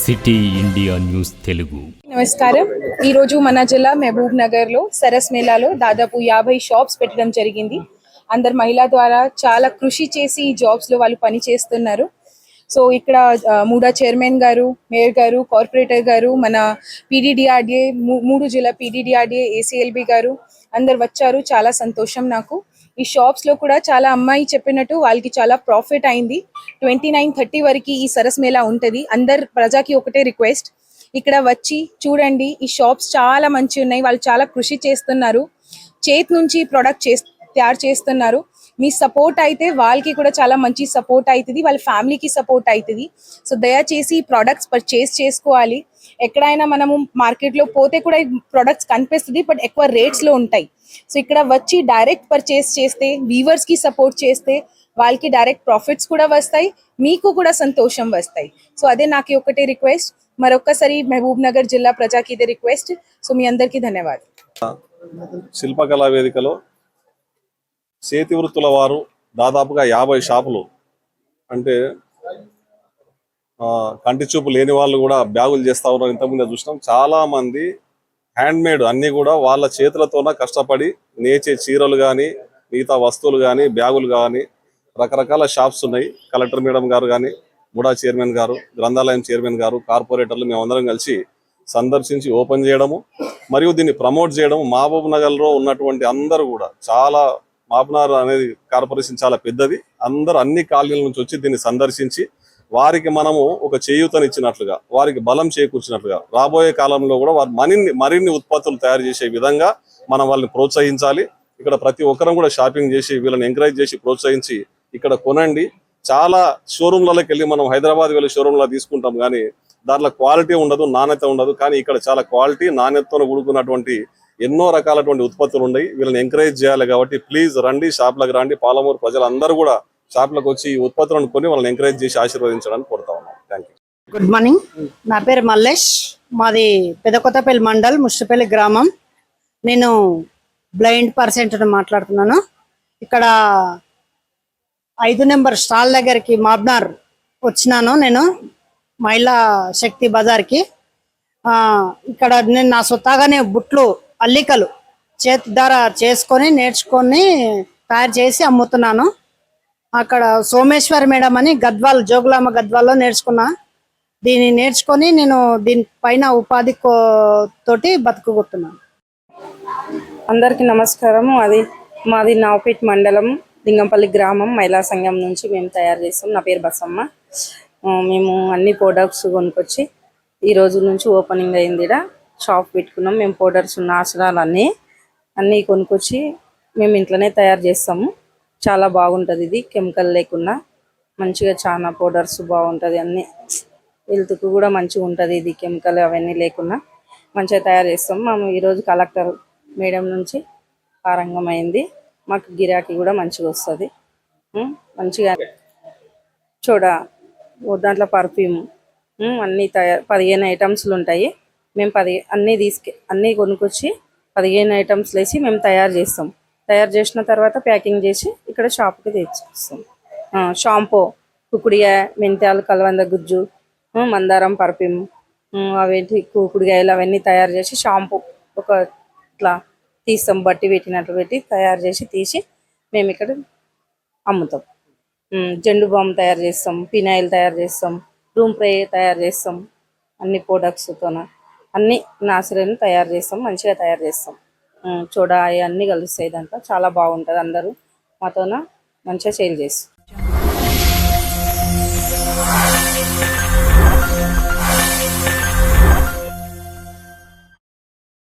City India news Telugu. నమస్కారం. ఈరోజు మన జిల్లా మహబూబ్ నగర్లో సరస్ మేళాలో దాదాపు 50 షాప్స్ పెట్టడం జరిగింది. అందరు మహిళల ద్వారా చాలా కృషి చేసి ఈ జాబ్స్లో వాళ్ళు పని చేస్తున్నారు. సో ఇక్కడ మూడా చైర్మన్ గారు, మేయర్ గారు, కార్పొరేటర్ గారు, మన పీడీడీఆర్డీఏ 3 జిల్లా పీడీడీఆర్డీఏ ఏసీఎల్బీ గారు అందరు వచ్చారు. చాలా సంతోషం నాకు. ఈ షాప్స్లో కూడా చాలా అమ్మాయి చెప్పినట్టు వాళ్ళకి చాలా ప్రాఫిట్ అయింది. 29-30 వరకు ఈ సరస్ మేళా ఉంటుంది. అందరు ప్రజాకి ఒకటే రిక్వెస్ట్, ఇక్కడ వచ్చి చూడండి. ఈ షాప్స్ చాలా మంచి ఉన్నాయి. వాళ్ళు చాలా కృషి చేస్తున్నారు. చేతి నుంచి ప్రోడక్ట్ తయారు చేస్తున్నారు. మీ సపోర్ట్ అయితే వాళ్ళకి కూడా చాలా మంచి సపోర్ట్ అవుతుంది, వాళ్ళ ఫ్యామిలీకి సపోర్ట్ అవుతుంది. సో దయచేసి ప్రోడక్ట్స్ పర్చేస్ చేసుకోవాలి. ఎక్కడైనా మనము మార్కెట్లో పోతే కూడా ఈ ప్రోడక్ట్స్ కనిపిస్తుంది, బట్ ఎక్కువ రేట్స్లో ఉంటాయి. సో ఇక్కడ వచ్చి డైరెక్ట్ పర్చేస్ చేస్తే, వీవర్స్కి సపోర్ట్ చేస్తే వాళ్ళకి డైరెక్ట్ ప్రాఫిట్స్ కూడా వస్తాయి, మీకు కూడా సంతోషం వస్తాయి. సో అదే నాకు ఒకటే రిక్వెస్ట్. మరొక్కసారి మహబూబ్ నగర్ జిల్లా ప్రజాకి ఇదే రిక్వెస్ట్. సో మీ అందరికీ ధన్యవాదాలు. శిల్పకళా వేదికలో చేతి వృత్తుల వారు దాదాపుగా 50 షాపులు, అంటే కంటి చూపు లేని వాళ్ళు కూడా బ్యాగులు చేస్తూ ఉన్నారు. ఇంతకుముందే చూసినాం. చాలా మంది హ్యాండ్మేడ్ అన్నీ కూడా వాళ్ళ చేతులతోనే కష్టపడి నేచే చీరలు కానీ, మిగతా వస్తువులు కానీ, బ్యాగులు కానీ, రకరకాల షాప్స్ ఉన్నాయి. కలెక్టర్ మేడం గారు కానీ, ముడా చైర్మన్ గారు, గ్రంథాలయం చైర్మన్ గారు, కార్పొరేటర్లు మేమందరం కలిసి సందర్శించి ఓపెన్ చేయడము మరియు దీన్ని ప్రమోట్ చేయడము. మహబూబ్ నగర్లో ఉన్నటువంటి అందరూ కూడా చాలా, మహబూబ్నగర్ అనేది కార్పొరేషన్ చాలా పెద్దది. అందరూ అన్ని కాలనీల నుంచి వచ్చి దీన్ని సందర్శించి వారికి మనము ఒక చేయూతనిచ్చినట్లుగా, వారికి బలం చేకూర్చినట్లుగా, రాబోయే కాలంలో కూడా వారు మరిన్ని ఉత్పత్తులు తయారు చేసే విధంగా మనం వాళ్ళని ప్రోత్సహించాలి. ఇక్కడ ప్రతి ఒక్కరం కూడా షాపింగ్ చేసి వీళ్ళని ఎంకరేజ్ చేసి ప్రోత్సహించి ఇక్కడ కొనండి. చాలా షోరూమ్లలోకి వెళ్ళి మనం హైదరాబాద్ వెళ్ళి షోరూమ్లో తీసుకుంటాం, కానీ దాంట్లో క్వాలిటీ ఉండదు, నాణ్యత ఉండదు. కానీ ఇక్కడ చాలా క్వాలిటీ, నాణ్యతతో కూడుకున్నటువంటి ఎన్నో రకాలటువంటి ఉత్పత్తులు ఉన్నాయి. వీళ్ళని ఎంకరేజ్ చేయాలి. కాబట్టి ప్లీజ్ రండి, షాప్లకు రండి. పాలమూరు ప్రజలందరూ కూడా షాప్లకు వచ్చి ఈ ఉత్పత్తులను కొని వాళ్ళని ఎంకరేజ్ చేసి ఆశీర్వదించడానికి కోరుతా ఉన్నాం. Thank you. Good morning. నా పేరు మల్లేష్. మాది పెదకొత్తపల్లి మండల్, ముష్టిపల్లి గ్రామం. నేను బ్లైండ్ పర్సెంట్ మాట్లాడుతున్నాను. ఇక్కడ 5 నెంబర్ స్టాల్ దగ్గరికి మహబూబ్నగర్ వచ్చినాను నేను, మహిళా శక్తి బజార్కి. ఇక్కడ నేను నా సొంతగానే బుట్లు, అల్లికలు చేతి ద్వారా చేసుకొని నేర్చుకొని తయారు చేసి అమ్ముతున్నాను. అక్కడ సోమేశ్వరి మేడం అని గద్వాల్, జోగులామ గద్వాల్లో నేర్చుకున్నా. దీన్ని నేర్చుకొని నేను దీనిపైన ఉపాధి తోటి బతుకుతున్నాను. అందరికీ నమస్కారం. మాది నవపేట్ మండలం, లింగంపల్లి గ్రామం, మహిళా సంఘం నుంచి మేము తయారు చేస్తాం. నా పేరు బసమ్మ. మేము అన్ని ప్రోడక్ట్స్ కొనుక్కొచ్చి ఈ రోజు నుంచి ఓపెనింగ్ అయింది. ఇక్కడ షాప్ పెట్టుకున్నాం. మేము పౌడర్స్, నాశనాలు అన్నీ కొనుక్కొచ్చి మేము ఇంట్లోనే తయారు చేస్తాము. చాలా బాగుంటుంది. ఇది కెమికల్ లేకుండా మంచిగా, చాలా పౌడర్స్ బాగుంటుంది. అన్నీ హెల్త్కు కూడా మంచిగా ఉంటుంది. ఇది కెమికల్ అవన్నీ లేకుండా మంచిగా తయారు చేస్తాం. మేము ఈరోజు కలెక్టర్ మేడం నుంచి ఆరంగం అయింది. మాకు గిరాకీ కూడా మంచిగా వస్తుంది. మంచిగా దాంట్లో పర్ఫ్యూమ్ అన్నీ 15 ఐటమ్స్లు ఉంటాయి. మేము అన్నీ కొనుక్కొచ్చి 15 ఐటమ్స్ వేసి మేము తయారు చేస్తాం. తయారు చేసిన తర్వాత ప్యాకింగ్ చేసి ఇక్కడ షాప్కి తెచ్చిస్తాం. షాంపూ, కుకుడిగా, మెంతాలు, కలవంద గుజ్జు, మందారం పర్ఫ్యూమ్, అవేంటి కుకుడిగాయలు అవన్నీ తయారు చేసి షాంపూ ఒక ఇట్లా తీస్తాం. బట్టి పెట్టినట్లు పెట్టి తయారు చేసి తీసి మేము ఇక్కడ అమ్ముతాం. జెండు బామ్ తయారు చేస్తాం, ఫినాయిల్ తయారు చేస్తాం, రూమ్ స్ప్రే తయారు చేస్తాం. అన్ని ప్రొడక్ట్స్తో అన్ని నాసులను తయారు చేస్తాం. మంచిగా తయారు చేస్తాం. చూడా అన్నీ కలుస్తాయి దాంట్లో. చాలా బాగుంటుంది. అందరూ మాతోన మంచిగా సేల్ చేస్తాం.